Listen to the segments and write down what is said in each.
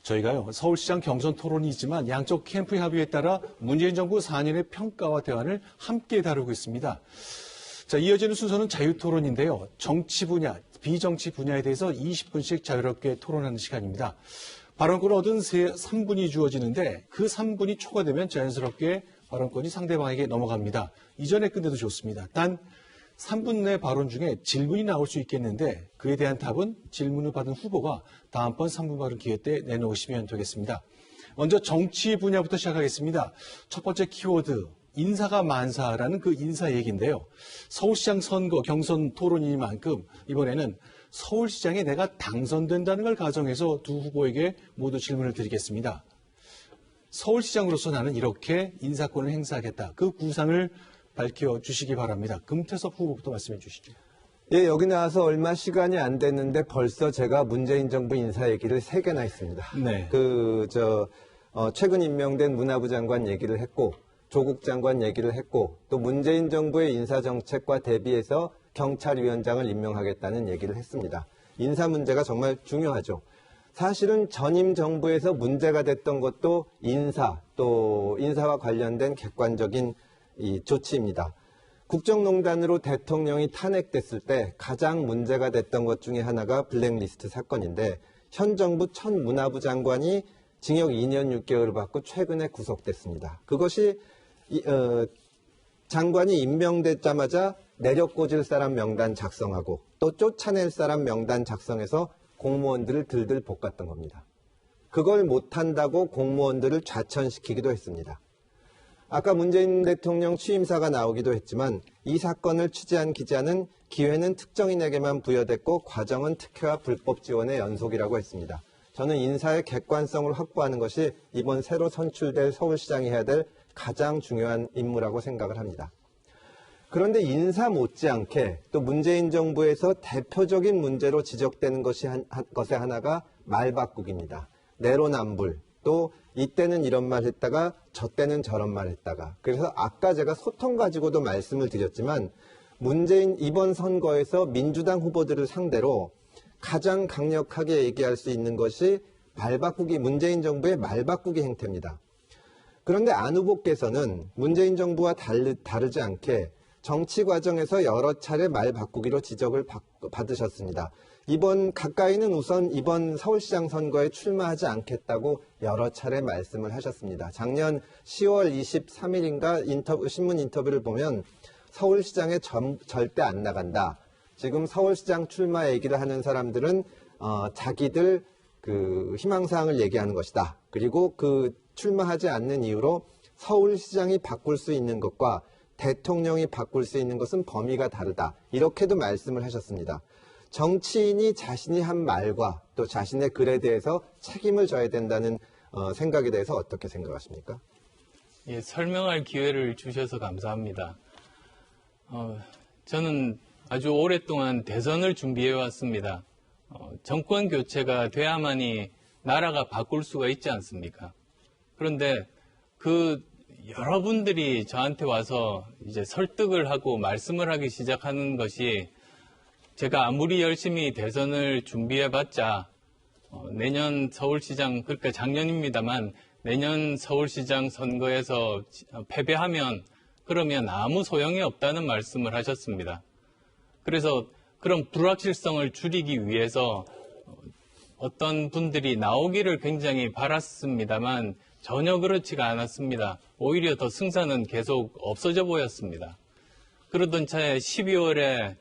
저희가요, 서울시장 경선 토론이지만 양쪽 캠프의 합의에 따라 문재인 정부 4년의 평가와 대안을 함께 다루고 있습니다. 자, 이어지는 순서는 자유토론인데요. 정치 분야, 비정치 분야에 대해서 20분씩 자유롭게 토론하는 시간입니다. 발언권을 얻은 3분이 주어지는데 그 3분이 초과되면 자연스럽게 발언권이 상대방에게 넘어갑니다. 이전에 끝내도 좋습니다. 단 3분 내 발언 중에 질문이 나올 수 있겠는데 그에 대한 답은 질문을 받은 후보가 다음번 3분 발언 기회 때 내놓으시면 되겠습니다. 먼저 정치 분야부터 시작하겠습니다. 첫 번째 키워드, 인사가 만사라는 그 인사 얘기인데요. 서울시장 선거 경선 토론이니만큼 이번에는 서울시장에 내가 당선된다는 걸 가정해서 두 후보에게 모두 질문을 드리겠습니다. 서울시장으로서 나는 이렇게 인사권을 행사하겠다. 그 구상을 밝혀주시기 바랍니다. 금태섭 후보부터 말씀해 주시죠. 예, 여기 나와서 얼마 시간이 안 됐는데 벌써 제가 문재인 정부 인사 얘기를 3개나 했습니다. 네. 최근 임명된 문화부 장관 얘기를 했고, 조국 장관 얘기를 했고, 또 문재인 정부의 인사정책과 대비해서 경찰위원장을 임명하겠다는 얘기를 했습니다. 인사 문제가 정말 중요하죠. 사실은 전임 정부에서 문제가 됐던 것도 또 인사와 관련된 객관적인 이 조치입니다. 국정농단으로 대통령이 탄핵됐을 때 가장 문제가 됐던 것 중에 하나가 블랙리스트 사건인데 현 정부 첫 문화부 장관이 징역 2년 6개월을 받고 최근에 구속됐습니다. 그것이 장관이 임명되자마자 내력 꽂을 사람 명단 작성하고 또 쫓아낼 사람 명단 작성해서 공무원들을 들들 볶았던 겁니다. 그걸 못한다고 공무원들을 좌천시키기도 했습니다. 아까 문재인 대통령 취임사가 나오기도 했지만 이 사건을 취재한 기자는 기회는 특정인에게만 부여됐고 과정은 특혜와 불법 지원의 연속이라고 했습니다. 저는 인사의 객관성을 확보하는 것이 이번 새로 선출될 서울시장이 해야 될 가장 중요한 임무라고 생각을 합니다. 그런데 인사 못지않게 또 문재인 정부에서 대표적인 문제로 지적되는 것의 하나가 말 바꾸기입니다. 내로남불, 또 이때는 이런 말 했다가 저 때는 저런 말 했다가. 그래서 아까 제가 소통 가지고도 말씀을 드렸지만 문재인 이번 선거에서 민주당 후보들을 상대로 가장 강력하게 얘기할 수 있는 것이 문재인 정부의 말 바꾸기 행태입니다. 그런데 안 후보께서는 문재인 정부와 다르지 않게 정치 과정에서 여러 차례 말 바꾸기로 지적을 받으셨습니다. 가까이는 우선 이번 서울시장 선거에 출마하지 않겠다고 여러 차례 말씀을 하셨습니다. 작년 10월 23일인가 신문 인터뷰를 보면 서울시장에 절대 안 나간다. 지금 서울시장 출마 얘기를 하는 사람들은 자기들 그 희망사항을 얘기하는 것이다. 그리고 그 출마하지 않는 이유로 서울시장이 바꿀 수 있는 것과 대통령이 바꿀 수 있는 것은 범위가 다르다. 이렇게도 말씀을 하셨습니다. 정치인이 자신이 한 말과 또 자신의 글에 대해서 책임을 져야 된다는 생각에 대해서 어떻게 생각하십니까? 예, 설명할 기회를 주셔서 감사합니다. 저는 아주 오랫동안 대선을 준비해 왔습니다. 정권 교체가 돼야만이 나라가 바꿀 수가 있지 않습니까? 그런데 여러분들이 저한테 와서 이제 설득을 하고 말씀을 하기 시작하는 것이 제가 아무리 열심히 대선을 준비해봤자 내년 서울시장, 그러니까 작년입니다만 내년 서울시장 선거에서 패배하면 그러면 아무 소용이 없다는 말씀을 하셨습니다. 그래서 그런 불확실성을 줄이기 위해서 어떤 분들이 나오기를 굉장히 바랐습니다만 전혀 그렇지가 않았습니다. 오히려 더 승산은 계속 없어져 보였습니다. 그러던 차에 12월에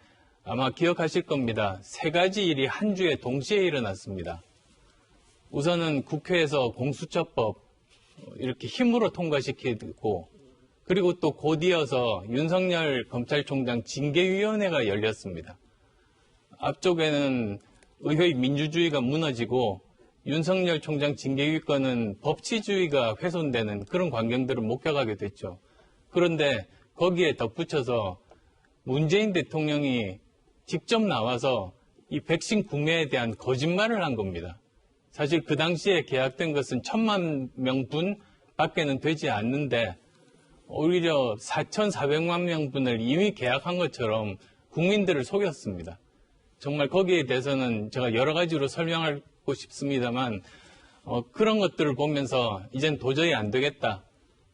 아마 기억하실 겁니다. 3가지 일이 한 주에 동시에 일어났습니다. 우선은 국회에서 공수처법 이렇게 힘으로 통과시키고 그리고 또 곧 이어서 윤석열 검찰총장 징계위원회가 열렸습니다. 앞쪽에는 의회의 민주주의가 무너지고 윤석열 총장 징계위권은 법치주의가 훼손되는 그런 광경들을 목격하게 됐죠. 그런데 거기에 덧붙여서 문재인 대통령이 직접 나와서 이 백신 구매에 대한 거짓말을 한 겁니다. 사실 그 당시에 계약된 것은 1,000만 명분 밖에는 되지 않는데 오히려 4,400만 명분을 이미 계약한 것처럼 국민들을 속였습니다. 정말 거기에 대해서는 제가 여러 가지로 설명하고 싶습니다만 그런 것들을 보면서 이젠 도저히 안 되겠다.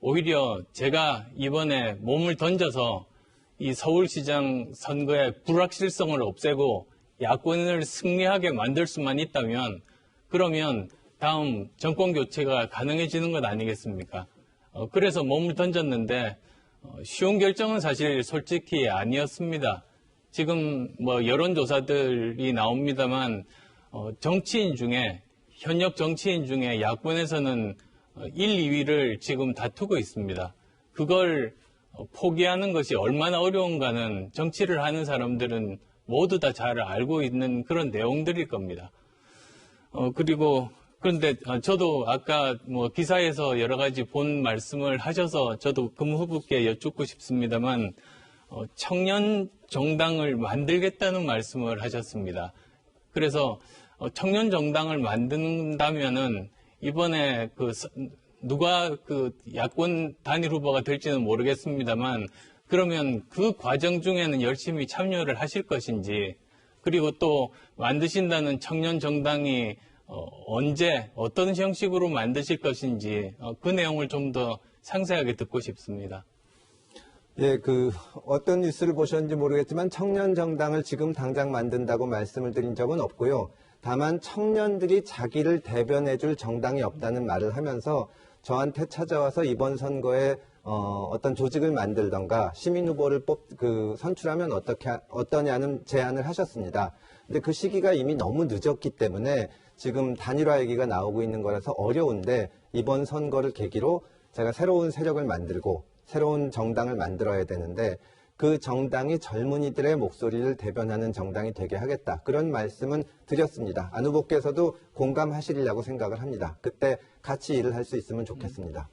오히려 제가 이번에 몸을 던져서 이 서울시장 선거의 불확실성을 없애고 야권을 승리하게 만들 수만 있다면 그러면 다음 정권 교체가 가능해지는 것 아니겠습니까? 그래서 몸을 던졌는데 쉬운 결정은 사실 솔직히 아니었습니다. 지금 뭐 여론조사들이 나옵니다만 정치인 중에 현역 정치인 중에 야권에서는 1, 2위를 지금 다투고 있습니다. 그걸 포기하는 것이 얼마나 어려운가는 정치를 하는 사람들은 모두 다 잘 알고 있는 그런 내용들일 겁니다. 그런데 저도 아까 뭐 기사에서 여러 가지 본 말씀을 하셔서 저도 금 후보께 여쭙고 싶습니다만 청년 정당을 만들겠다는 말씀을 하셨습니다. 그래서 청년 정당을 만든다면은 이번에 누가 야권 단일 후보가 될지는 모르겠습니다만 그러면 그 과정 중에는 열심히 참여를 하실 것인지 그리고 또 만드신다는 청년 정당이 언제 어떤 형식으로 만드실 것인지 그 내용을 좀 더 상세하게 듣고 싶습니다. 예, 어떤 뉴스를 보셨는지 모르겠지만 청년 정당을 지금 당장 만든다고 말씀을 드린 적은 없고요. 다만 청년들이 자기를 대변해줄 정당이 없다는 말을 하면서 저한테 찾아와서 이번 선거에 어떤 조직을 만들던가 시민 후보를 선출하면 어떠냐는 제안을 하셨습니다. 근데 그 시기가 이미 너무 늦었기 때문에 지금 단일화 얘기가 나오고 있는 거라서 어려운데 이번 선거를 계기로 제가 새로운 세력을 만들고 새로운 정당을 만들어야 되는데 그 정당이 젊은이들의 목소리를 대변하는 정당이 되게 하겠다. 그런 말씀은 드렸습니다. 안 후보께서도 공감하시리라고 생각을 합니다. 그때 같이 일을 할 수 있으면 좋겠습니다.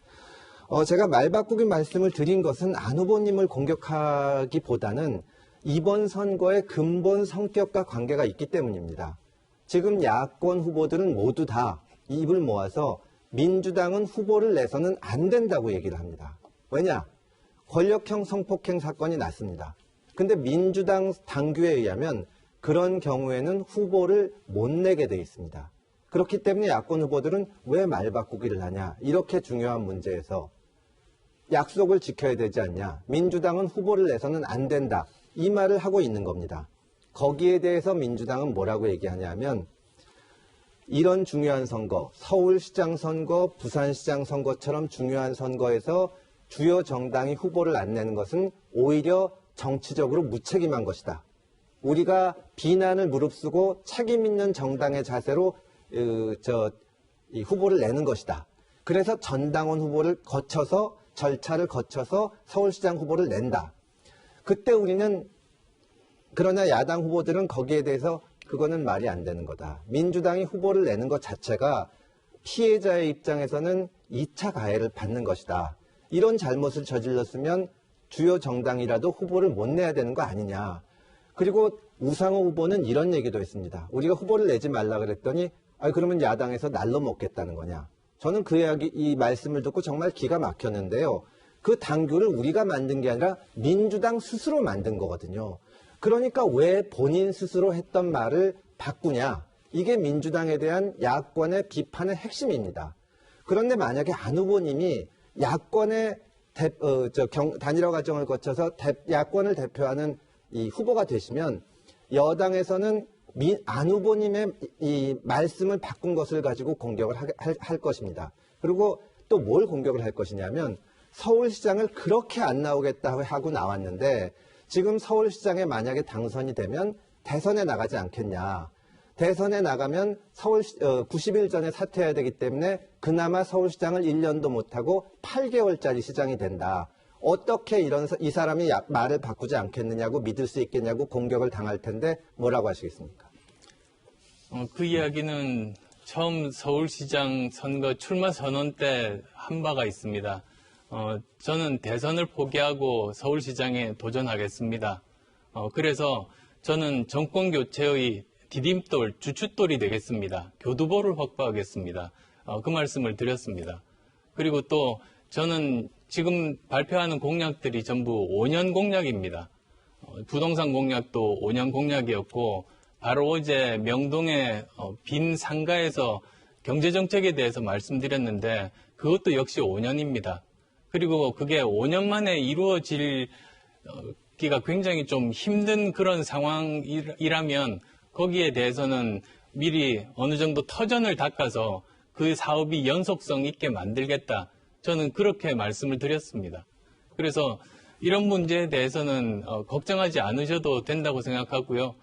제가 말 바꾸기 말씀을 드린 것은 안 후보님을 공격하기보다는 이번 선거의 근본 성격과 관계가 있기 때문입니다. 지금 야권 후보들은 모두 다 입을 모아서 민주당은 후보를 내서는 안 된다고 얘기를 합니다. 왜냐? 권력형 성폭행 사건이 났습니다. 근데 민주당 당규에 의하면 그런 경우에는 후보를 못 내게 돼 있습니다. 그렇기 때문에 야권 후보들은 왜 말 바꾸기를 하냐? 이렇게 중요한 문제에서 약속을 지켜야 되지 않냐? 민주당은 후보를 내서는 안 된다. 이 말을 하고 있는 겁니다. 거기에 대해서 민주당은 뭐라고 얘기하냐면 이런 중요한 선거, 서울시장 선거, 부산시장 선거처럼 중요한 선거에서 주요 정당이 후보를 안 내는 것은 오히려 정치적으로 무책임한 것이다. 우리가 비난을 무릅쓰고 책임 있는 정당의 자세로 이 후보를 내는 것이다. 그래서 전당원 후보를 거쳐서 절차를 거쳐서 서울시장 후보를 낸다. 그때 우리는 그러나 야당 후보들은 거기에 대해서 그거는 말이 안 되는 거다. 민주당이 후보를 내는 것 자체가 피해자의 입장에서는 2차 가해를 받는 것이다. 이런 잘못을 저질렀으면 주요 정당이라도 후보를 못 내야 되는 거 아니냐. 그리고 우상호 후보는 이런 얘기도 했습니다. 우리가 후보를 내지 말라 그랬더니 그러면 야당에서 날로 먹겠다는 거냐. 저는 이 말씀을 듣고 정말 기가 막혔는데요. 그 당규를 우리가 만든 게 아니라 민주당 스스로 만든 거거든요. 그러니까 왜 본인 스스로 했던 말을 바꾸냐. 이게 민주당에 대한 야권의 비판의 핵심입니다. 그런데 만약에 안 후보님이 야권의 단일화 과정을 거쳐서 야권을 대표하는 이 후보가 되시면 여당에서는 안 후보님의 이 말씀을 바꾼 것을 가지고 공격을 할 것입니다. 그리고 또 뭘 공격을 할 것이냐면 서울시장을 그렇게 안 나오겠다 하고 나왔는데 지금 서울시장에 만약에 당선이 되면 대선에 나가지 않겠냐. 대선에 나가면 90일 전에 사퇴해야 되기 때문에 그나마 서울시장을 1년도 못하고 8개월짜리 시장이 된다. 어떻게 이 사람이 말을 바꾸지 않겠느냐고 믿을 수 있겠냐고 공격을 당할 텐데 뭐라고 하시겠습니까? 그 이야기는 처음 서울시장 선거 출마 선언 때 한 바가 있습니다. 저는 대선을 포기하고 서울시장에 도전하겠습니다. 그래서 저는 정권 교체의 디딤돌, 주춧돌이 되겠습니다. 교두보를 확보하겠습니다. 그 말씀을 드렸습니다. 그리고 또 저는 지금 발표하는 공약들이 전부 5년 공약입니다. 부동산 공약도 5년 공약이었고 바로 어제 명동의 빈 상가에서 경제정책에 대해서 말씀드렸는데 그것도 역시 5년입니다. 그리고 그게 5년 만에 이루어질 기가 굉장히 좀 힘든 그런 상황이라면 거기에 대해서는 미리 어느 정도 터전을 닦아서 그 사업이 연속성 있게 만들겠다. 저는 그렇게 말씀을 드렸습니다. 그래서 이런 문제에 대해서는 걱정하지 않으셔도 된다고 생각하고요.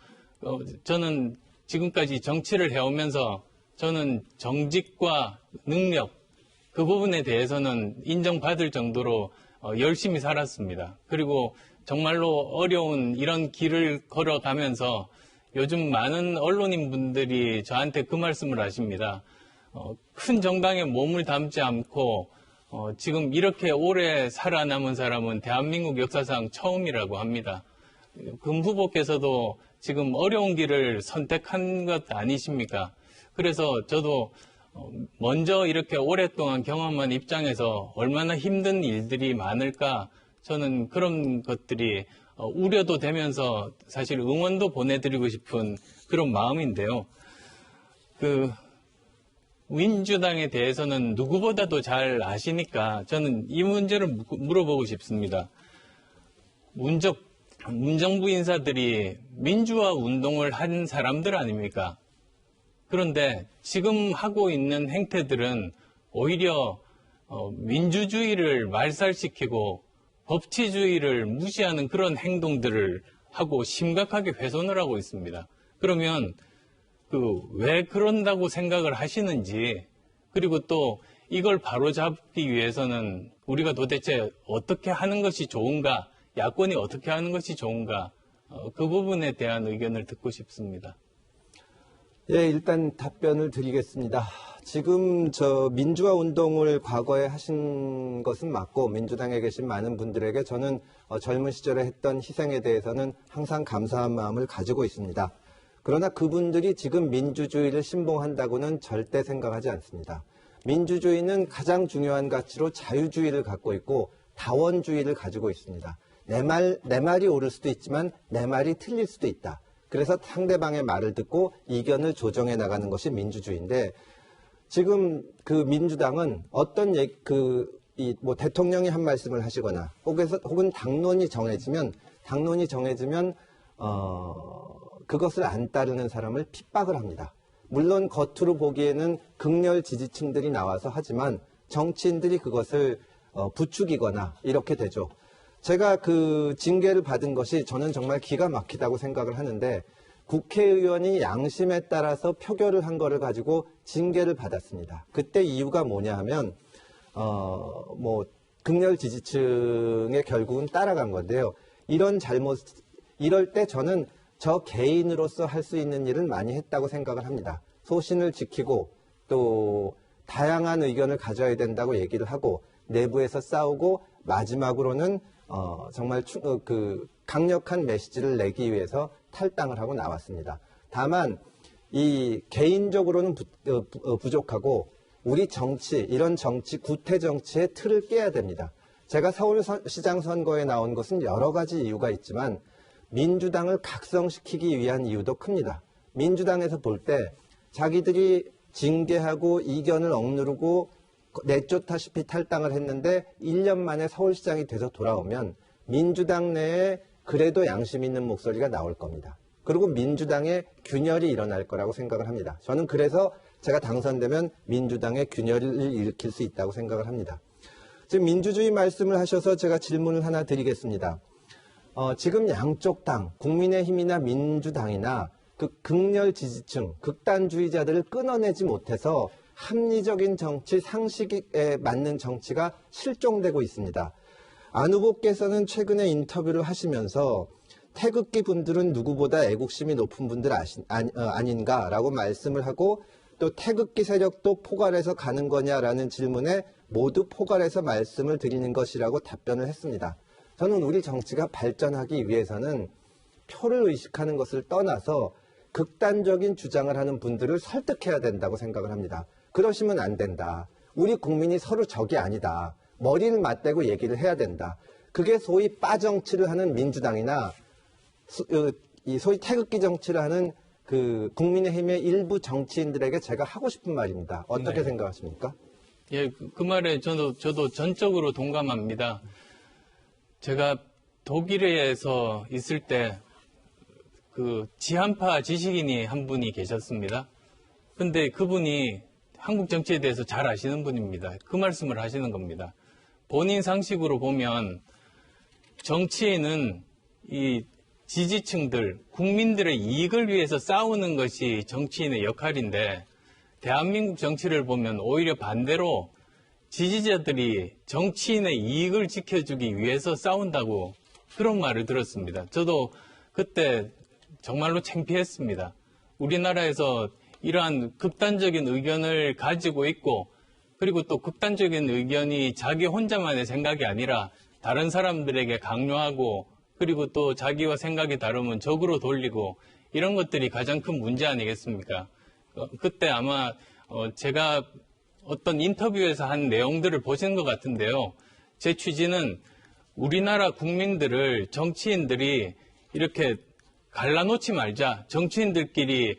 저는 지금까지 정치를 해오면서 저는 정직과 능력 그 부분에 대해서는 인정받을 정도로 열심히 살았습니다. 그리고 정말로 어려운 이런 길을 걸어가면서 요즘 많은 언론인 분들이 저한테 그 말씀을 하십니다. 큰 정당에 몸을 담지 않고 지금 이렇게 오래 살아남은 사람은 대한민국 역사상 처음이라고 합니다. 금 후보께서도 지금 어려운 길을 선택한 것 아니십니까? 그래서 저도 먼저 이렇게 오랫동안 경험한 입장에서 얼마나 힘든 일들이 많을까 저는 그런 것들이 우려도 되면서 사실 응원도 보내드리고 싶은 그런 마음인데요. 민주당에 대해서는 누구보다도 잘 아시니까 저는 이 문제를 물어보고 싶습니다. 문정부 인사들이 민주화 운동을 한 사람들 아닙니까? 그런데 지금 하고 있는 행태들은 오히려 민주주의를 말살시키고 법치주의를 무시하는 그런 행동들을 하고 심각하게 훼손을 하고 있습니다. 그러면 왜 그런다고 생각을 하시는지, 그리고 또 이걸 바로잡기 위해서는 우리가 도대체 어떻게 하는 것이 좋은가, 야권이 어떻게 하는 것이 좋은가, 그 부분에 대한 의견을 듣고 싶습니다. 예, 일단 답변을 드리겠습니다. 지금 민주화 운동을 과거에 하신 것은 맞고 민주당에 계신 많은 분들에게 저는 젊은 시절에 했던 희생에 대해서는 항상 감사한 마음을 가지고 있습니다. 그러나 그분들이 지금 민주주의를 신봉한다고는 절대 생각하지 않습니다. 민주주의는 가장 중요한 가치로 자유주의를 갖고 있고 다원주의를 가지고 있습니다. 내 말이 옳을 수도 있지만 내 말이 틀릴 수도 있다. 그래서 상대방의 말을 듣고 이견을 조정해 나가는 것이 민주주의인데, 지금 그 민주당은 어떤 대통령이 한 말씀을 하시거나 혹은 당론이 정해지면 그것을 안 따르는 사람을 핍박을 합니다. 물론 겉으로 보기에는 극렬 지지층들이 나와서 하지만 정치인들이 그것을 부추기거나 이렇게 되죠. 제가 그 징계를 받은 것이 저는 정말 기가 막히다고 생각을 하는데, 국회의원이 양심에 따라서 표결을 한 거를 가지고 징계를 받았습니다. 그때 이유가 뭐냐 하면 극렬 지지층에 결국은 따라간 건데요. 이럴 때 저는 저 개인으로서 할 수 있는 일은 많이 했다고 생각을 합니다. 소신을 지키고 또 다양한 의견을 가져야 된다고 얘기를 하고 내부에서 싸우고 마지막으로는 정말 강력한 메시지를 내기 위해서 탈당을 하고 나왔습니다. 다만 이 개인적으로는 부족하고 우리 정치, 이런 정치, 구태 정치의 틀을 깨야 됩니다. 제가 서울시장 선거에 나온 것은 여러 가지 이유가 있지만 민주당을 각성시키기 위한 이유도 큽니다. 민주당에서 볼 때 자기들이 징계하고 이견을 억누르고 내쫓다시피 탈당을 했는데 1년 만에 서울시장이 돼서 돌아오면 민주당 내에 그래도 양심 있는 목소리가 나올 겁니다. 그리고 민주당의 균열이 일어날 거라고 생각을 합니다. 저는 그래서 제가 당선되면 민주당의 균열을 일으킬 수 있다고 생각을 합니다. 지금 민주주의 말씀을 하셔서 제가 질문을 하나 드리겠습니다. 지금 양쪽 당, 국민의힘이나 민주당이나 그 극렬 지지층, 극단주의자들을 끊어내지 못해서 합리적인 정치, 상식에 맞는 정치가 실종되고 있습니다. 안 후보께서는 최근에 인터뷰를 하시면서 태극기 분들은 누구보다 애국심이 높은 분들 아닌가라고 말씀을 하고, 또 태극기 세력도 포괄해서 가는 거냐라는 질문에 모두 포괄해서 말씀을 드리는 것이라고 답변을 했습니다. 저는 우리 정치가 발전하기 위해서는 표를 의식하는 것을 떠나서 극단적인 주장을 하는 분들을 설득해야 된다고 생각을 합니다. 그러시면 안 된다. 우리 국민이 서로 적이 아니다. 머리를 맞대고 얘기를 해야 된다. 그게 소위 빠정치를 하는 민주당이나 이 소위 태극기 정치를 하는 그 국민의힘의 일부 정치인들에게 제가 하고 싶은 말입니다. 어떻게 네. 생각하십니까? 예, 그 말에 저도 전적으로 동감합니다. 제가 독일에서 있을 때 그 지한파 지식인이 한 분이 계셨습니다. 근데 그분이 한국 정치에 대해서 잘 아시는 분입니다. 그 말씀을 하시는 겁니다. 본인 상식으로 보면 정치인은 이 지지층들, 국민들의 이익을 위해서 싸우는 것이 정치인의 역할인데 대한민국 정치를 보면 오히려 반대로 지지자들이 정치인의 이익을 지켜주기 위해서 싸운다고 그런 말을 들었습니다. 저도 그때 정말로 창피했습니다. 우리나라에서 이러한 극단적인 의견을 가지고 있고 그리고 또 극단적인 의견이 자기 혼자만의 생각이 아니라 다른 사람들에게 강요하고 그리고 또 자기와 생각이 다르면 적으로 돌리고 이런 것들이 가장 큰 문제 아니겠습니까? 그때 아마 제가 어떤 인터뷰에서 한 내용들을 보신 것 같은데요. 제 취지는 우리나라 국민들을 정치인들이 이렇게 갈라놓지 말자. 정치인들끼리,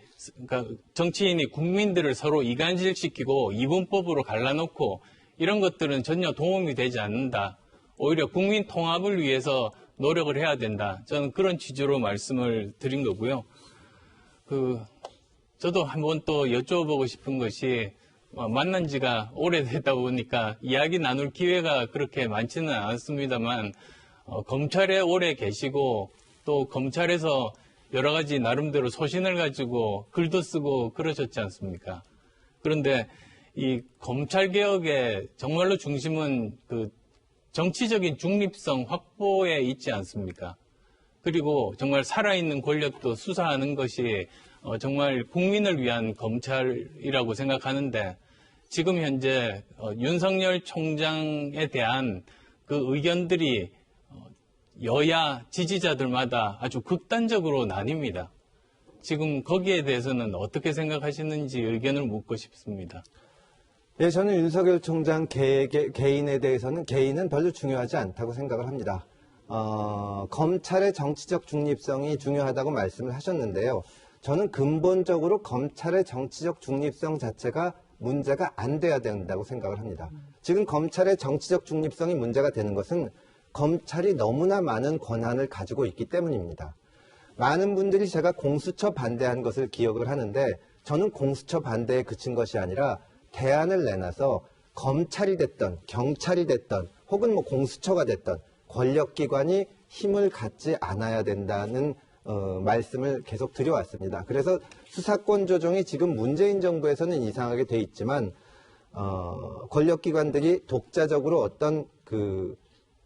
그러니까 정치인이 국민들을 서로 이간질시키고 이분법으로 갈라놓고 이런 것들은 전혀 도움이 되지 않는다. 오히려 국민 통합을 위해서 노력을 해야 된다. 저는 그런 취지로 말씀을 드린 거고요. 저도 한번 또 여쭤보고 싶은 것이 만난 지가 오래되다 보니까 이야기 나눌 기회가 그렇게 많지는 않습니다만 검찰에 오래 계시고 또 검찰에서 여러 가지 나름대로 소신을 가지고 글도 쓰고 그러셨지 않습니까? 그런데 이 검찰개혁의 정말로 중심은 그 정치적인 중립성 확보에 있지 않습니까? 그리고 정말 살아있는 권력도 수사하는 것이 정말 국민을 위한 검찰이라고 생각하는데 지금 현재 윤석열 총장에 대한 그 의견들이 여야 지지자들마다 아주 극단적으로 나뉩니다. 지금 거기에 대해서는 어떻게 생각하시는지 의견을 묻고 싶습니다. 예, 저는 윤석열 총장 개인에 대해서는 개인은 별로 중요하지 않다고 생각을 합니다. 검찰의 정치적 중립성이 중요하다고 말씀을 하셨는데요. 저는 근본적으로 검찰의 정치적 중립성 자체가 문제가 안 돼야 된다고 생각을 합니다. 지금 검찰의 정치적 중립성이 문제가 되는 것은 검찰이 너무나 많은 권한을 가지고 있기 때문입니다. 많은 분들이 제가 공수처 반대한 것을 기억을 하는데 저는 공수처 반대에 그친 것이 아니라 대안을 내놔서 검찰이 됐던 경찰이 됐던 혹은 뭐 공수처가 됐던 권력기관이 힘을 갖지 않아야 된다는 말씀을 계속 드려왔습니다. 그래서 수사권 조정이 지금 문재인 정부에서는 이상하게 돼 있지만 권력기관들이 독자적으로 어떤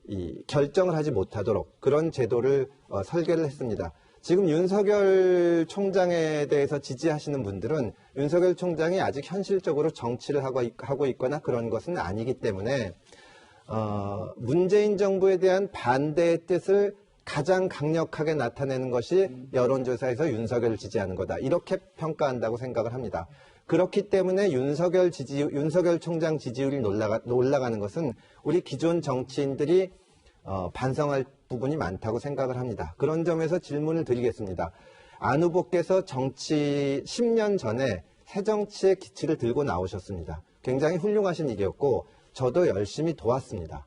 이 결정을 하지 못하도록 그런 제도를 설계를 했습니다. 지금 윤석열 총장에 대해서 지지하시는 분들은 윤석열 총장이 아직 현실적으로 정치를 하고 있거나 그런 것은 아니기 때문에 문재인 정부에 대한 반대의 뜻을 가장 강력하게 나타내는 것이 여론조사에서 윤석열을 지지하는 거다. 이렇게 평가한다고 생각을 합니다. 그렇기 때문에 윤석열 총장 지지율이 올라가는 것은 우리 기존 정치인들이 반성할 부분이 많다고 생각을 합니다. 그런 점에서 질문을 드리겠습니다. 안 후보께서 정치 10년 전에 새정치의 기치를 들고 나오셨습니다. 굉장히 훌륭하신 일이었고 저도 열심히 도왔습니다.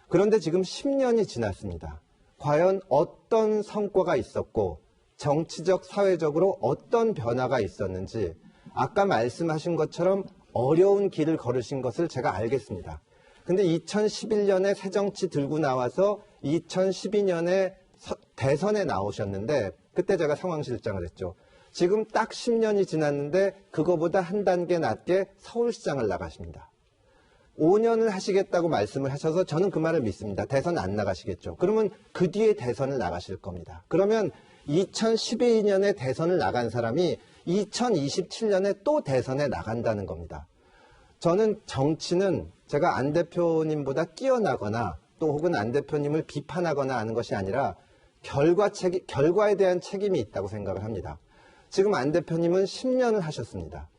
그런데 지금 10년이 지났습니다. 과연 어떤 성과가 있었고 정치적, 사회적으로 어떤 변화가 있었는지 아까 말씀하신 것처럼 어려운 길을 걸으신 것을 제가 알겠습니다. 근데 2011년에 새정치 들고 나와서 2012년에 대선에 나오셨는데 그때 제가 상황실장을 했죠. 지금 딱 10년이 지났는데 그거보다 한 단계 낮게 서울시장을 나가십니다. 5년을 하시겠다고 말씀을 하셔서 저는 그 말을 믿습니다. 대선 안 나가시겠죠. 그러면 그 뒤에 대선을 나가실 겁니다. 그러면 2012년에 대선을 나간 사람이 2027년에 또 대선에 나간다는 겁니다. 저는 정치는 제가 안 대표님보다 뛰어나거나 또 혹은 안 대표님을 비판하거나 하는 것이 아니라 결과에 대한 책임이 있다고 생각을 합니다. 지금 안 대표님은 10년을 하셨습니다.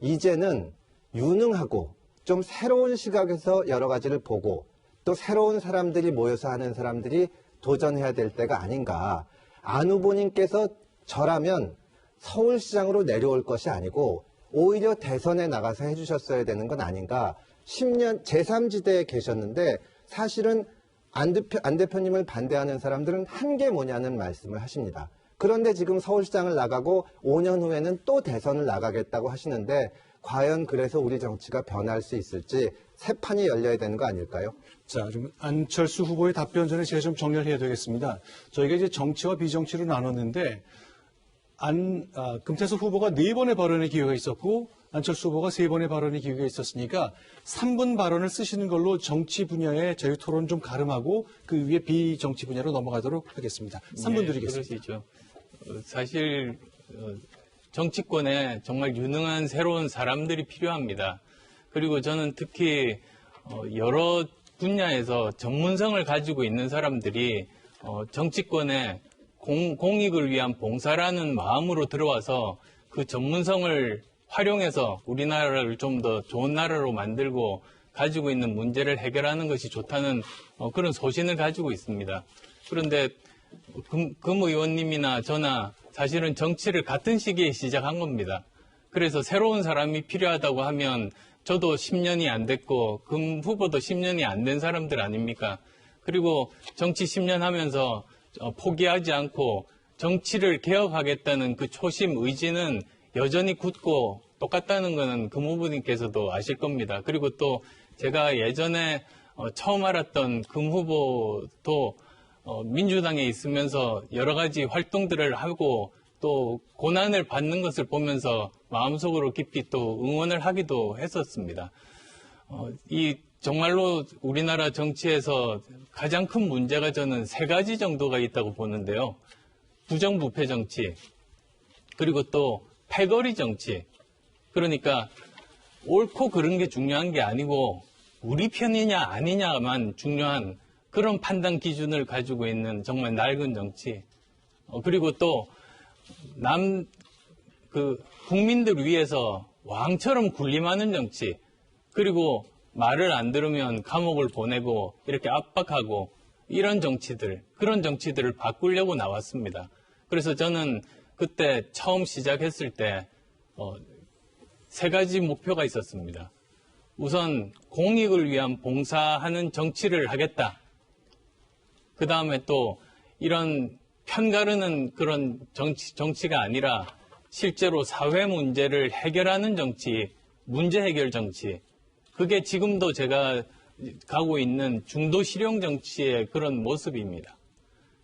이제는 유능하고 좀 새로운 시각에서 여러 가지를 보고 또 새로운 사람들이 모여서 하는 사람들이 도전해야 될 때가 아닌가. 안 후보님께서 저라면 서울시장으로 내려올 것이 아니고 오히려 대선에 나가서 해주셨어야 되는 건 아닌가. 10년 제3지대에 계셨는데 사실은 안 대표님을 반대하는 사람들은 한 게 뭐냐는 말씀을 하십니다. 그런데 지금 서울시장을 나가고 5년 후에는 또 대선을 나가겠다고 하시는데 과연 그래서 우리 정치가 변할 수 있을지 새 판이 열려야 되는 거 아닐까요? 자, 좀 안철수 후보의 답변 전에 제가 좀 정리를 해야 되겠습니다. 저희가 이제 정치와 비정치로 나눴는데 금태섭 후보가 4번의 발언의 기회가 있었고 안철수 후보가 3번의 발언의 기회가 있었으니까 3분 발언을 쓰시는 걸로 정치 분야의 자유 토론 좀 가름하고 그 위에 비정치 분야로 넘어가도록 하겠습니다. 3분 드리겠습니다. 그러시죠. 사실 정치권에 정말 유능한 새로운 사람들이 필요합니다. 그리고 저는 특히 여러 분야에서 전문성을 가지고 있는 사람들이 정치권에 공익을 위한 봉사라는 마음으로 들어와서 그 전문성을 활용해서 우리나라를 좀 더 좋은 나라로 만들고 가지고 있는 문제를 해결하는 것이 좋다는 그런 소신을 가지고 있습니다. 그런데 금 의원님이나 저나 사실은 정치를 같은 시기에 시작한 겁니다. 그래서 새로운 사람이 필요하다고 하면 저도 10년이 안 됐고 금 후보도 10년이 안 된 사람들 아닙니까? 그리고 정치 10년 하면서 포기하지 않고 정치를 개혁하겠다는 그 초심, 의지는 여전히 굳고 똑같다는 것은 금 후보님께서도 아실 겁니다. 그리고 또 제가 예전에 처음 알았던 금 후보도 민주당에 있으면서 여러 가지 활동들을 하고 또 고난을 받는 것을 보면서 마음속으로 깊이 또 응원을 하기도 했었습니다. 이 정말로 우리나라 정치에서 가장 큰 문제가 저는 3가지 정도가 있다고 보는데요. 부정부패 정치, 그리고 또 패거리 정치. 그러니까 옳고 그른 게 중요한 게 아니고 우리 편이냐 아니냐만 중요한 그런 판단 기준을 가지고 있는 정말 낡은 정치. 그리고 또 국민들 위해서 왕처럼 군림하는 정치. 그리고 말을 안 들으면 감옥을 보내고 이렇게 압박하고 이런 정치들, 그런 정치들을 바꾸려고 나왔습니다. 그래서 저는 그때 처음 시작했을 때 3가지 목표가 있었습니다. 우선 공익을 위한 봉사하는 정치를 하겠다. 그 다음에 또 이런 편가르는 그런 정치가 아니라 실제로 사회 문제를 해결하는 정치, 문제 해결 정치. 그게 지금도 제가 가고 있는 중도 실용 정치의 그런 모습입니다.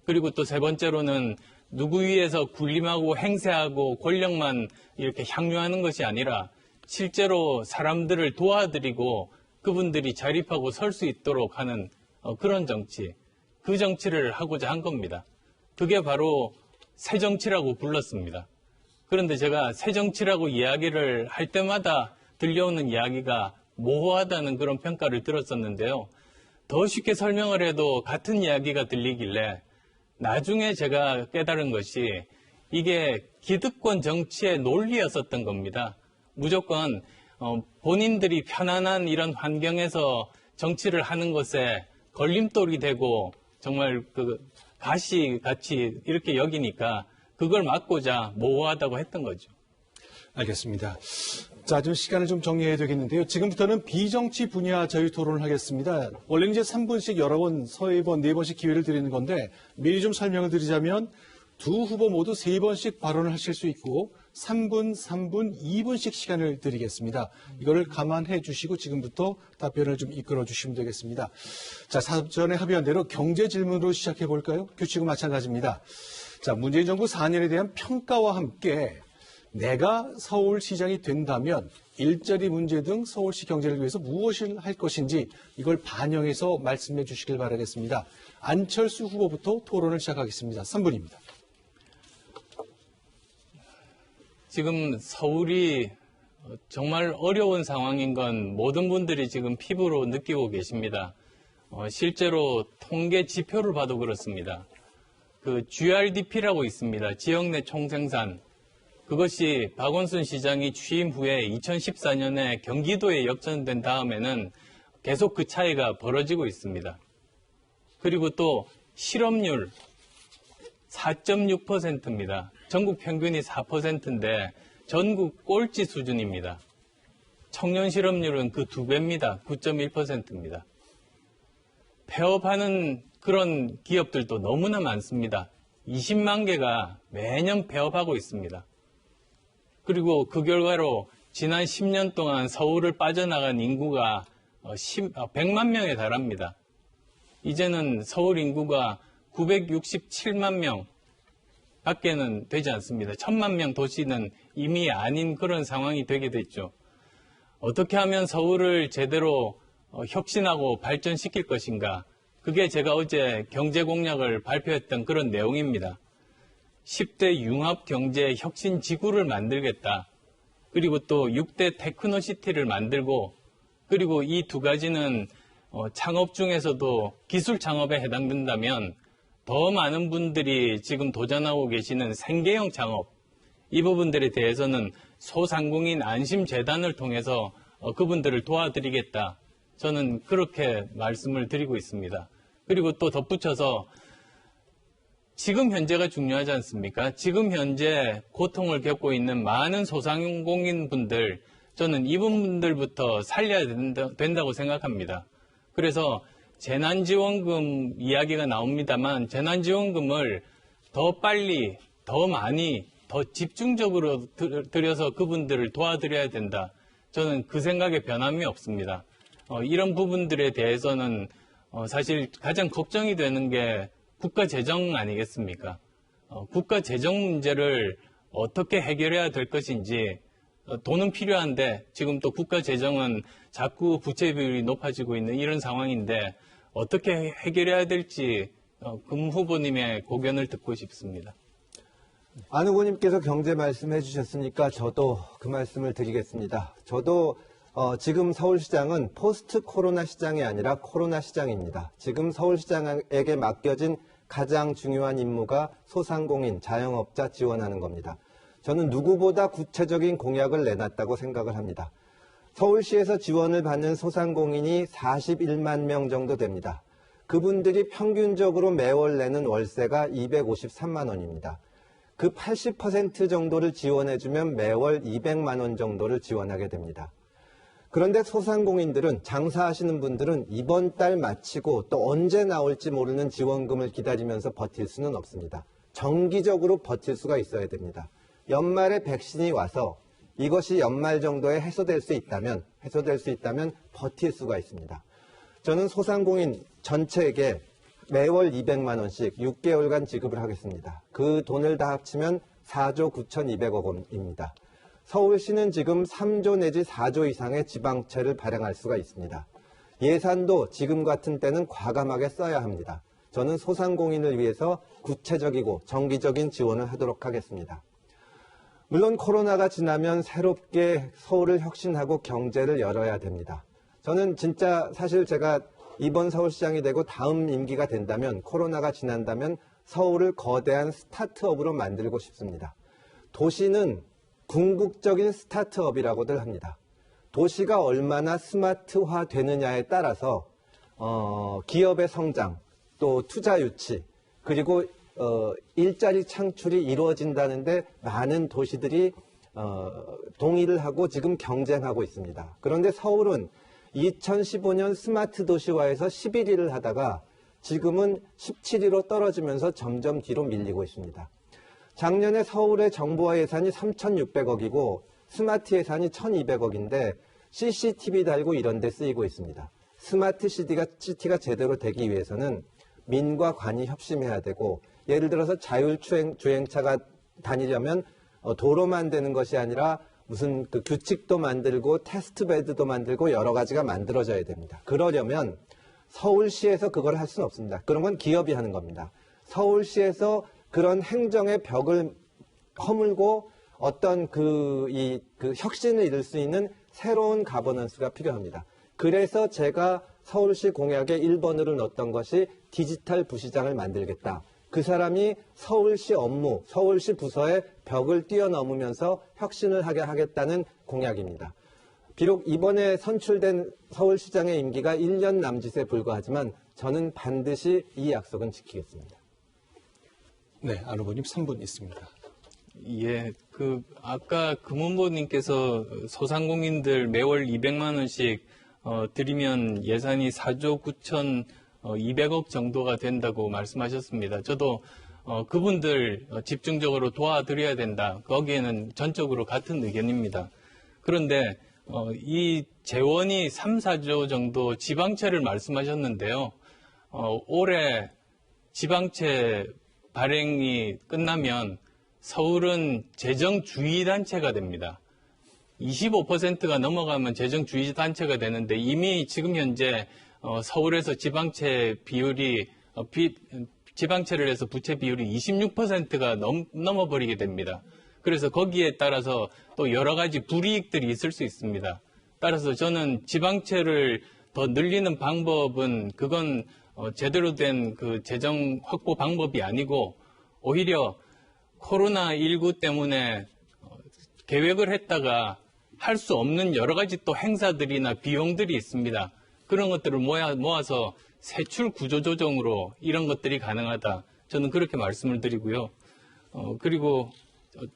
그리고 또 3번째로는 누구 위에서 군림하고 행세하고 권력만 이렇게 향유하는 것이 아니라 실제로 사람들을 도와드리고 그분들이 자립하고 설 수 있도록 하는 그런 정치. 그 정치를 하고자 한 겁니다. 그게 바로 새 정치라고 불렀습니다. 그런데 제가 새 정치라고 이야기를 할 때마다 들려오는 이야기가 모호하다는 그런 평가를 들었었는데요. 더 쉽게 설명을 해도 같은 이야기가 들리길래 나중에 제가 깨달은 것이 이게 기득권 정치의 논리였었던 겁니다. 무조건 본인들이 편안한 이런 환경에서 정치를 하는 것에 걸림돌이 되고 정말 가시같이 이렇게 여기니까 그걸 막고자 모호하다고 했던 거죠. 알겠습니다. 자, 좀 시간을 좀 정리해야 되겠는데요. 지금부터는 비정치 분야 자유 토론을 하겠습니다. 원래는 이제 3분씩 여러 번, 3번, 4번씩 기회를 드리는 건데 미리 좀 설명을 드리자면 두 후보 모두 3번씩 발언을 하실 수 있고 3분, 3분, 2분씩 시간을 드리겠습니다. 이거를 감안해 주시고 지금부터 답변을 좀 이끌어 주시면 되겠습니다. 자, 사전에 합의한 대로 경제 질문으로 시작해 볼까요? 규칙은 마찬가지입니다. 자, 문재인 정부 4년에 대한 평가와 함께 내가 서울시장이 된다면 일자리 문제 등 서울시 경제를 위해서 무엇을 할 것인지 이걸 반영해서 말씀해 주시길 바라겠습니다. 안철수 후보부터 토론을 시작하겠습니다. 3분입니다. 지금 서울이 정말 어려운 상황인 건 모든 분들이 지금 피부로 느끼고 계십니다. 실제로 통계 지표를 봐도 그렇습니다. 그 GRDP라고 있습니다. 지역 내 총생산. 그것이 박원순 시장이 취임 후에 2014년에 경기도에 역전된 다음에는 계속 그 차이가 벌어지고 있습니다. 그리고 또 실업률 4.6%입니다. 전국 평균이 4%인데 전국 꼴찌 수준입니다. 청년 실업률은 그 2배입니다. 9.1%입니다. 폐업하는 그런 기업들도 너무나 많습니다. 20만 개가 매년 폐업하고 있습니다. 그리고 그 결과로 지난 10년 동안 서울을 빠져나간 인구가 100만 명에 달합니다. 이제는 서울 인구가 967만 명 밖에는 되지 않습니다. 1000만 명 도시는 이미 아닌 그런 상황이 되게 됐죠. 어떻게 하면 서울을 제대로 혁신하고 발전시킬 것인가? 그게 제가 어제 경제 공약을 발표했던 그런 내용입니다. 10대 융합 경제 혁신 지구를 만들겠다. 그리고 또 6대 테크노시티를 만들고, 그리고 이 두 가지는 창업 중에서도 기술 창업에 해당된다면 더 많은 분들이 지금 도전하고 계시는 생계형 창업, 이 부분들에 대해서는 소상공인 안심재단을 통해서 그분들을 도와드리겠다. 저는 그렇게 말씀을 드리고 있습니다. 그리고 또 덧붙여서 지금 현재가 중요하지 않습니까? 지금 현재 고통을 겪고 있는 많은 소상공인 분들, 저는 이분들부터 살려야 된다고 생각합니다. 그래서 재난지원금 이야기가 나옵니다만 재난지원금을 더 빨리, 더 많이, 더 집중적으로 들여서 그분들을 도와드려야 된다. 저는 그 생각에 변함이 없습니다. 이런 부분들에 대해서는 사실 가장 걱정이 되는 게 국가 재정 아니겠습니까? 국가 재정 문제를 어떻게 해결해야 될 것인지, 돈은 필요한데 지금 또 국가 재정은 자꾸 부채 비율이 높아지고 있는 이런 상황인데 어떻게 해결해야 될지 금 후보님의 고견을 듣고 싶습니다. 안 후보님께서 경제 말씀해 주셨으니까 저도 그 말씀을 드리겠습니다. 저도 지금 서울시장은 포스트 코로나 시장이 아니라 코로나 시장입니다. 지금 서울시장에게 맡겨진 가장 중요한 임무가 소상공인, 자영업자 지원하는 겁니다. 저는 누구보다 구체적인 공약을 내놨다고 생각을 합니다. 서울시에서 지원을 받는 소상공인이 41만 명 정도 됩니다. 그분들이 평균적으로 매월 내는 월세가 253만 원입니다. 그 80% 정도를 지원해주면 매월 200만 원 정도를 지원하게 됩니다. 그런데 소상공인들은, 장사하시는 분들은 이번 달 마치고 또 언제 나올지 모르는 지원금을 기다리면서 버틸 수는 없습니다. 정기적으로 버틸 수가 있어야 됩니다. 연말에 백신이 와서 이것이 연말 정도에 해소될 수 있다면 버틸 수가 있습니다. 저는 소상공인 전체에게 매월 200만 원씩 6개월간 지급을 하겠습니다. 그 돈을 다 합치면 4조 9,200억 원입니다. 서울시는 지금 3조 내지 4조 이상의 지방채를 발행할 수가 있습니다. 예산도 지금 같은 때는 과감하게 써야 합니다. 저는 소상공인을 위해서 구체적이고 정기적인 지원을 하도록 하겠습니다. 물론 코로나가 지나면 새롭게 서울을 혁신하고 경제를 열어야 됩니다. 저는 진짜 사실 제가 이번 서울시장이 되고 다음 임기가 된다면, 코로나가 지난다면 서울을 거대한 스타트업으로 만들고 싶습니다. 도시는 궁극적인 스타트업이라고들 합니다. 도시가 얼마나 스마트화 되느냐에 따라서 기업의 성장, 또 투자 유치, 그리고 일자리 창출이 이루어진다는데 많은 도시들이 동의를 하고 지금 경쟁하고 있습니다. 그런데 서울은 2015년 스마트 도시화에서 11위를 하다가 지금은 17위로 떨어지면서 점점 뒤로 밀리고 있습니다. 작년에 서울의 정부와 예산이 3,600억이고 스마트 예산이 1,200억인데 CCTV 달고 이런 데 쓰이고 있습니다. 스마트 시티가 제대로 되기 위해서는 민과 관이 협심해야 되고, 예를 들어서 자율주행차가 다니려면 도로만 되는 것이 아니라 무슨 그 규칙도 만들고 테스트베드도 만들고 여러 가지가 만들어져야 됩니다. 그러려면 서울시에서 그걸 할 수는 없습니다. 그런 건 기업이 하는 겁니다. 서울시에서 그런 행정의 벽을 허물고 어떤 그 혁신을 이룰 수 있는 새로운 가버넌스가 필요합니다. 그래서 제가 서울시 공약의 1번으로 넣었던 것이 디지털 부시장을 만들겠다. 그 사람이 서울시 업무, 서울시 부서의 벽을 뛰어넘으면서 혁신을 하게 하겠다는 공약입니다. 비록 이번에 선출된 서울시장의 임기가 1년 남짓에 불과하지만 저는 반드시 이 약속은 지키겠습니다. 네, 안 후보님 3분 있습니다. 예, 아까 금은보님께서 소상공인들 매월 200만 원씩 드리면 예산이 4조 9천 200억 정도가 된다고 말씀하셨습니다. 저도 그분들 집중적으로 도와드려야 된다. 거기에는 전적으로 같은 의견입니다. 그런데 이 재원이 3, 4조 정도 지방채를 말씀하셨는데요. 올해 지방채 발행이 끝나면 서울은 재정주의단체가 됩니다. 25%가 넘어가면 재정주의단체가 되는데 이미 지금 현재 서울에서 지방채 비율이 지방채를 해서 부채 비율이 26%가 넘어버리게 됩니다. 그래서 거기에 따라서 또 여러 가지 불이익들이 있을 수 있습니다. 따라서 저는 지방채를 더 늘리는 방법은 그건 제대로 된 그 재정 확보 방법이 아니고 오히려 코로나19 때문에 계획을 했다가 할 수 없는 여러 가지 또 행사들이나 비용들이 있습니다. 그런 것들을 모아서 세출 구조 조정으로 이런 것들이 가능하다. 저는 그렇게 말씀을 드리고요. 그리고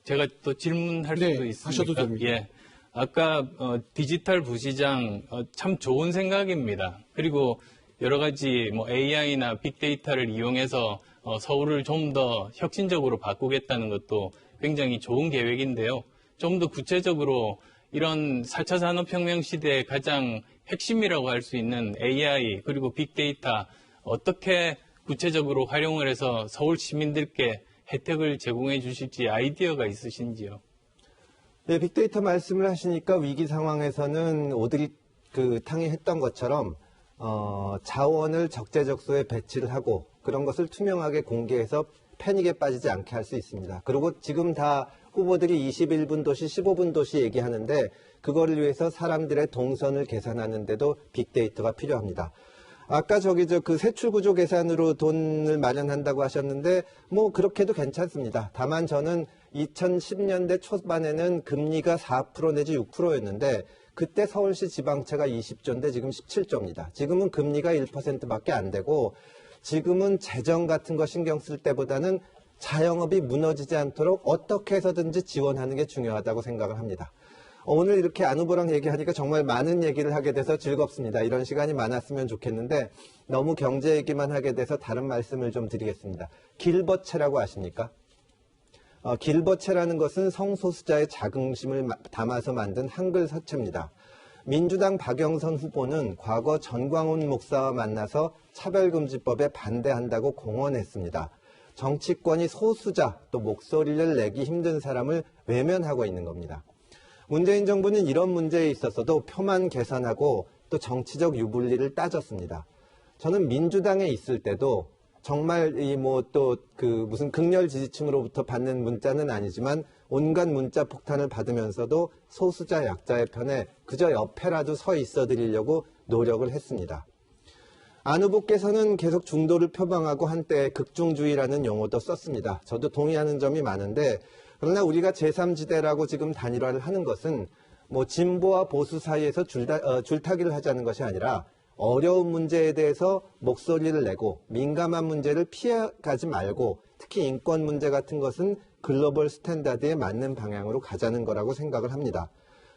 제가 또 질문할 네, 수도 있습니까? 하셔도 됩니다. 예. 아까 디지털 부시장 참 좋은 생각입니다. 그리고 여러 가지 뭐 AI나 빅데이터를 이용해서 서울을 좀 더 혁신적으로 바꾸겠다는 것도 굉장히 좋은 계획인데요. 좀 더 구체적으로 이런 4차 산업혁명 시대의 가장 핵심이라고 할 수 있는 AI 그리고 빅데이터 어떻게 구체적으로 활용을 해서 서울 시민들께 혜택을 제공해 주실지 아이디어가 있으신지요? 네, 빅데이터 말씀을 하시니까 위기 상황에서는 오드리 탕이 했던 것처럼 자원을 적재적소에 배치를 하고 그런 것을 투명하게 공개해서 패닉에 빠지지 않게 할 수 있습니다. 그리고 지금 다 후보들이 21분 도시, 15분 도시 얘기하는데 그거를 위해서 사람들의 동선을 계산하는데도 빅데이터가 필요합니다. 아까 그 세출구조 계산으로 돈을 마련한다고 하셨는데 뭐 그렇게도 괜찮습니다. 다만 저는 2010년대 초반에는 금리가 4% 내지 6%였는데 그때 서울시 지방채가 20조인데 지금 17조입니다. 지금은 금리가 1%밖에 안 되고 지금은 재정 같은 거 신경 쓸 때보다는 자영업이 무너지지 않도록 어떻게 해서든지 지원하는 게 중요하다고 생각을 합니다. 오늘 이렇게 안 후보랑 얘기하니까 정말 많은 얘기를 하게 돼서 즐겁습니다. 이런 시간이 많았으면 좋겠는데 너무 경제 얘기만 하게 돼서 다른 말씀을 좀 드리겠습니다. 길버채라고 아십니까? 길버채라는 것은 성소수자의 자긍심을 담아서 만든 한글 서체입니다. 민주당 박영선 후보는 과거 전광훈 목사와 만나서 차별금지법에 반대한다고 공언했습니다. 정치권이 소수자 또 목소리를 내기 힘든 사람을 외면하고 있는 겁니다. 문재인 정부는 이런 문제에 있어서도 표만 계산하고 또 정치적 유불리를 따졌습니다. 저는 민주당에 있을 때도 정말 무슨 극렬 지지층으로부터 받는 문자는 아니지만 온갖 문자 폭탄을 받으면서도 소수자 약자의 편에 그저 옆에라도 서 있어 드리려고 노력을 했습니다. 안 후보께서는 계속 중도를 표방하고 한때 극중주의라는 용어도 썼습니다. 저도 동의하는 점이 많은데 그러나 우리가 제3지대라고 지금 단일화를 하는 것은 진보와 보수 사이에서 줄타기를 하자는 것이 아니라 어려운 문제에 대해서 목소리를 내고 민감한 문제를 피해가지 말고 특히 인권 문제 같은 것은 글로벌 스탠다드에 맞는 방향으로 가자는 거라고 생각을 합니다.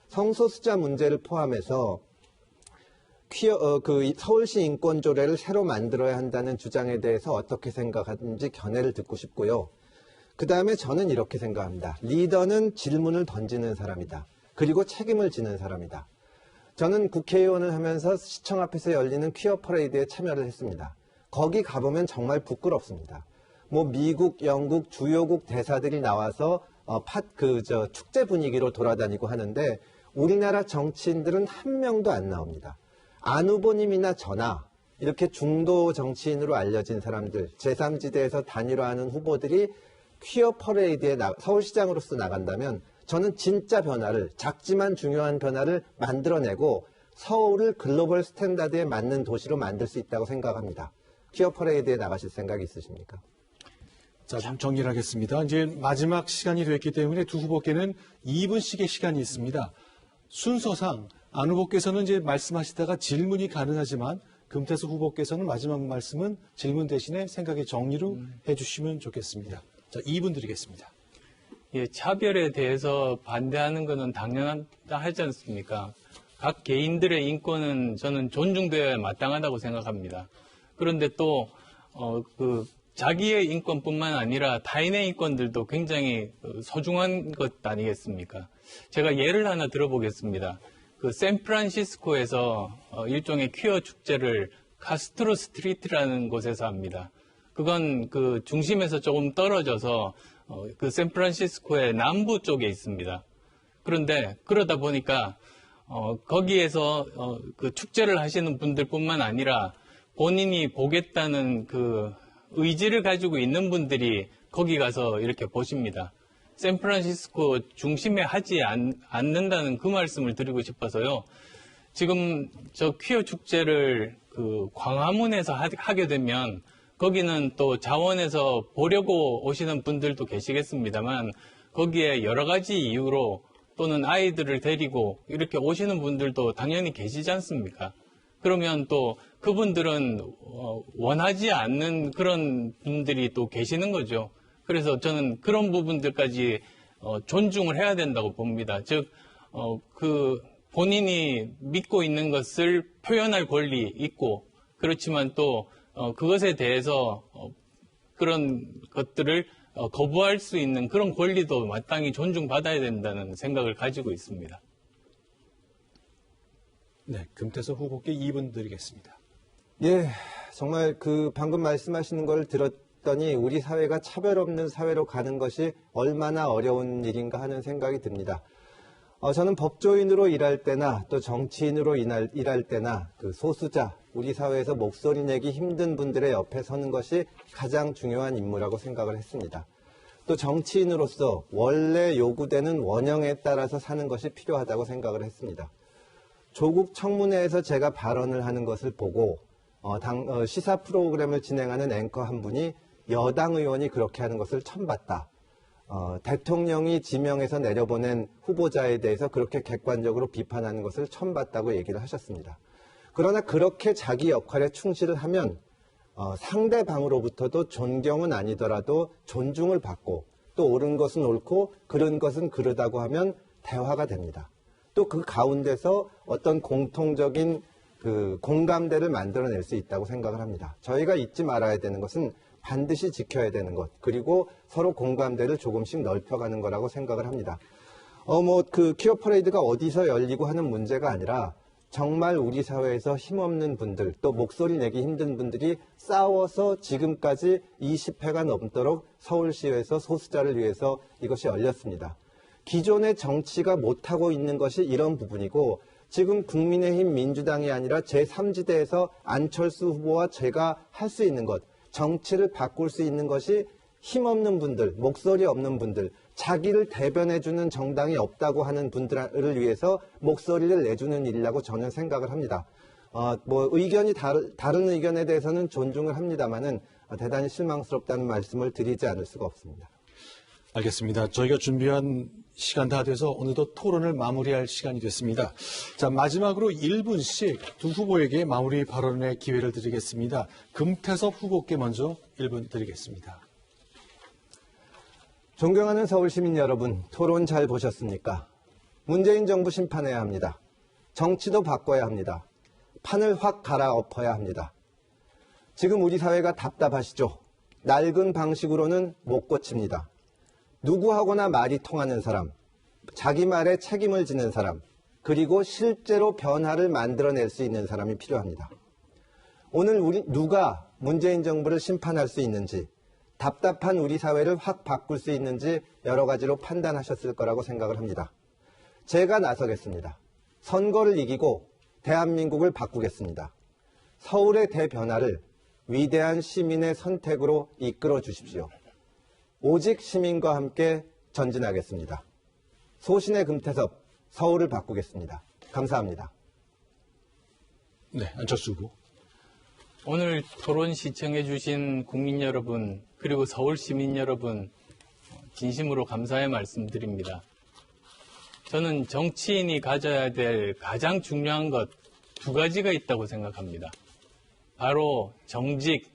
성소수자 문제를 포함해서 서울시 인권조례를 새로 만들어야 한다는 주장에 대해서 어떻게 생각하는지 견해를 듣고 싶고요. 그 다음에 저는 이렇게 생각합니다. 리더는 질문을 던지는 사람이다. 그리고 책임을 지는 사람이다. 저는 국회의원을 하면서 시청 앞에서 열리는 퀴어 퍼레이드에 참여를 했습니다. 거기 가보면 정말 부끄럽습니다. 미국, 영국, 주요국 대사들이 나와서 축제 분위기로 돌아다니고 하는데 우리나라 정치인들은 한 명도 안 나옵니다. 안 후보님이나 저나 이렇게 중도 정치인으로 알려진 사람들, 제3지대에서 단일화하는 후보들이 퀴어 퍼레이드에 서울시장으로서 나간다면 저는 진짜 변화를, 작지만 중요한 변화를 만들어내고 서울을 글로벌 스탠다드에 맞는 도시로 만들 수 있다고 생각합니다. 퀴어 퍼레이드에 나가실 생각이 있으십니까? 자, 좀 정리를 하겠습니다. 이제 마지막 시간이 됐기 때문에 두 후보께는 2분씩의 시간이 있습니다. 순서상 안 후보께서는 이제 말씀하시다가 질문이 가능하지만 금태섭 후보께서는 마지막 말씀은 질문 대신에 생각의 정리로 해주시면 좋겠습니다. 자, 2분 드리겠습니다. 예, 차별에 대해서 반대하는 것은 당연하다 하지 않습니까? 각 개인들의 인권은 저는 존중되어야 마땅하다고 생각합니다. 그런데 또, 자기의 인권뿐만 아니라 타인의 인권들도 굉장히 소중한 것 아니겠습니까? 제가 예를 하나 들어보겠습니다. 그 샌프란시스코에서 일종의 퀴어 축제를 카스트로 스트리트라는 곳에서 합니다. 그건 그 중심에서 조금 떨어져서 그 샌프란시스코의 남부 쪽에 있습니다. 그런데 그러다 보니까 거기에서 그 축제를 하시는 분들뿐만 아니라 본인이 보겠다는 그 의지를 가지고 있는 분들이 거기 가서 이렇게 보십니다. 샌프란시스코 중심에 하지 않는다는 그 말씀을 드리고 싶어서요. 지금 저 퀴어 축제를 그 광화문에서 하게 되면 거기는 또 자원에서 보려고 오시는 분들도 계시겠습니다만 거기에 여러 가지 이유로 또는 아이들을 데리고 이렇게 오시는 분들도 당연히 계시지 않습니까? 그러면 또 그분들은 원하지 않는 그런 분들이 또 계시는 거죠. 그래서 저는 그런 부분들까지 존중을 해야 된다고 봅니다. 즉, 그 본인이 믿고 있는 것을 표현할 권리 있고 그렇지만 또 그것에 대해서 그런 것들을 거부할 수 있는 그런 권리도 마땅히 존중받아야 된다는 생각을 가지고 있습니다. 네, 금태섭 후보께 2분 드리겠습니다. 예, 정말 그 방금 말씀하시는 걸 들었더니 우리 사회가 차별 없는 사회로 가는 것이 얼마나 어려운 일인가 하는 생각이 듭니다. 저는 법조인으로 일할 때나 또 정치인으로 일할 때나 그 소수자, 우리 사회에서 목소리 내기 힘든 분들의 옆에 서는 것이 가장 중요한 임무라고 생각을 했습니다. 또 정치인으로서 원래 요구되는 원형에 따라서 사는 것이 필요하다고 생각을 했습니다. 조국 청문회에서 제가 발언을 하는 것을 보고 시사 프로그램을 진행하는 앵커 한 분이 여당 의원이 그렇게 하는 것을 처음 봤다. 대통령이 지명해서 내려보낸 후보자에 대해서 그렇게 객관적으로 비판하는 것을 처음 봤다고 얘기를 하셨습니다. 그러나 그렇게 자기 역할에 충실을 하면 상대방으로부터도 존경은 아니더라도 존중을 받고 또 옳은 것은 옳고 그른 것은 그르다고 하면 대화가 됩니다. 또 그 가운데서 어떤 공통적인 그 공감대를 만들어낼 수 있다고 생각을 합니다. 저희가 잊지 말아야 되는 것은 반드시 지켜야 되는 것, 그리고 서로 공감대를 조금씩 넓혀가는 거라고 생각을 합니다. 그 퀴어 퍼레이드가 어디서 열리고 하는 문제가 아니라 정말 우리 사회에서 힘없는 분들, 또 목소리 내기 힘든 분들이 싸워서 지금까지 20회가 넘도록 서울시에서 소수자를 위해서 이것이 열렸습니다. 기존의 정치가 못하고 있는 것이 이런 부분이고 지금 국민의힘 민주당이 아니라 제3지대에서 안철수 후보와 제가 할 수 있는 것, 정치를 바꿀 수 있는 것이 힘없는 분들, 목소리 없는 분들, 자기를 대변해주는 정당이 없다고 하는 분들을 위해서 목소리를 내주는 일이라고 저는 생각을 합니다. 의견이 다른 의견에 대해서는 존중을 합니다만은 대단히 실망스럽다는 말씀을 드리지 않을 수가 없습니다. 알겠습니다. 저희가 준비한 시간 다 돼서 어느덧 토론을 마무리할 시간이 됐습니다. 자, 마지막으로 1분씩 두 후보에게 마무리 발언의 기회를 드리겠습니다. 금태섭 후보께 먼저 1분 드리겠습니다. 존경하는 서울시민 여러분, 토론 잘 보셨습니까? 문재인 정부 심판해야 합니다. 정치도 바꿔야 합니다. 판을 확 갈아엎어야 합니다. 지금 우리 사회가 답답하시죠? 낡은 방식으로는 못 고칩니다. 누구하고나 말이 통하는 사람, 자기 말에 책임을 지는 사람, 그리고 실제로 변화를 만들어낼 수 있는 사람이 필요합니다. 오늘 누가 문재인 정부를 심판할 수 있는지, 답답한 우리 사회를 확 바꿀 수 있는지 여러 가지로 판단하셨을 거라고 생각을 합니다. 제가 나서겠습니다. 선거를 이기고 대한민국을 바꾸겠습니다. 서울의 대변화를 위대한 시민의 선택으로 이끌어 주십시오. 오직 시민과 함께 전진하겠습니다. 소신의 금태섭, 서울을 바꾸겠습니다. 감사합니다. 네, 안철수 후보. 오늘 토론 시청해 주신 국민 여러분 그리고 서울 시민 여러분 진심으로 감사의 말씀드립니다. 저는 정치인이 가져야 될 가장 중요한 것 두 가지가 있다고 생각합니다. 바로 정직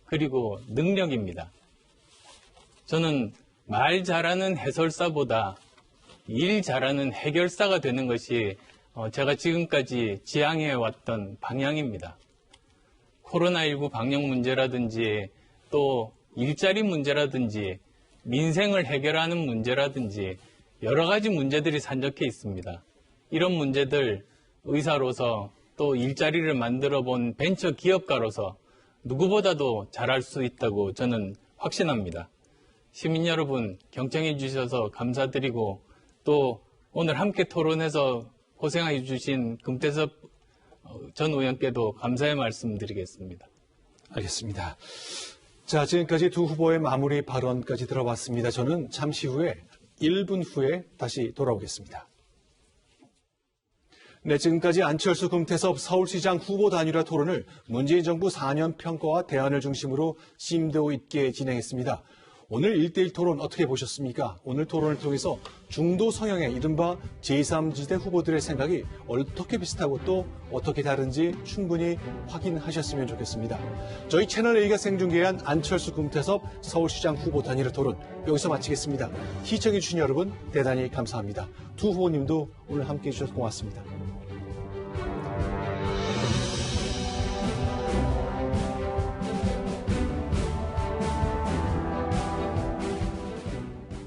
그리고 능력입니다. 저는 말 잘하는 해설사보다 일 잘하는 해결사가 되는 것이 제가 지금까지 지향해왔던 방향입니다. 코로나19 방역 문제라든지 또 일자리 문제라든지 민생을 해결하는 문제라든지 여러 가지 문제들이 산적해 있습니다. 이런 문제들 의사로서 또 일자리를 만들어 본 벤처 기업가로서 누구보다도 잘할 수 있다고 저는 확신합니다. 시민 여러분 경청해 주셔서 감사드리고 또 오늘 함께 토론해서 고생해 주신 금태섭 전 의원께도 감사의 말씀드리겠습니다. 알겠습니다. 자, 지금까지 두 후보의 마무리 발언까지 들어봤습니다. 저는 잠시 후에 1분 후에 다시 돌아오겠습니다. 네, 지금까지 안철수, 금태섭 서울시장 후보 단일화 토론을 문재인 정부 4년 평가와 대안을 중심으로 심도 있게 진행했습니다. 오늘 1대1 토론 어떻게 보셨습니까? 오늘 토론을 통해서 중도 성향의 이른바 제3지대 후보들의 생각이 어떻게 비슷하고 또 어떻게 다른지 충분히 확인하셨으면 좋겠습니다. 저희 채널A가 생중계한 안철수, 금태섭 서울시장 후보 단일화 토론 여기서 마치겠습니다. 시청해주신 여러분 대단히 감사합니다. 두 후보님도 오늘 함께해 주셔서 고맙습니다.